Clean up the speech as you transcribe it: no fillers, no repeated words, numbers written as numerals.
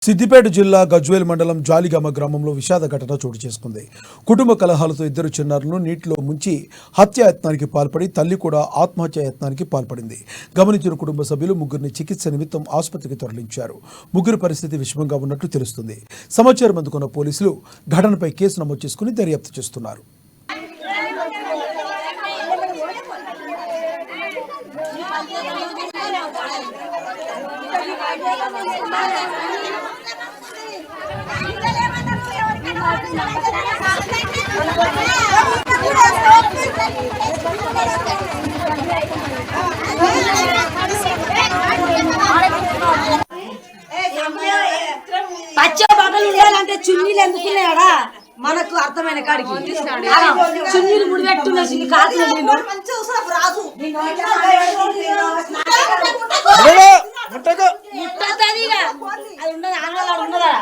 సిద్దిపేట జిల్లా గజ్వేల్ మండలం జాలిగామ గ్రామంలో విషాద ఘటన చోటు చేసుకుంది. కుటుంబ కలహాలతో ఇద్దరు చిన్నారులను నీటిలో ముంచి హత్యాయత్నానికి పాల్పడి తల్లి కూడా ఆత్మహత్యాయత్నానికి పాల్పడింది. గమనించిన కుటుంబ సభ్యులు ముగ్గురిని చికిత్స నిమిత్తం ఆసుపత్రికి తరలించారు. ముగ్గురి పరిస్థితి విషమంగా ఉన్నట్లు తెలుస్తుంది. సమాచారం అందుకున్న పోలీసులు ఘటనపై కేసు నమోదు చేసుకుని దర్యాప్తు చేస్తున్నారు. పచ్చ బట్టలు ఉండాలంటే చున్నీలు ఎందుకున్నాయడా మనకు అర్థమైన కాడికి చున్నీలు ముడిపెట్టున్నా కాదు ఉన్నదా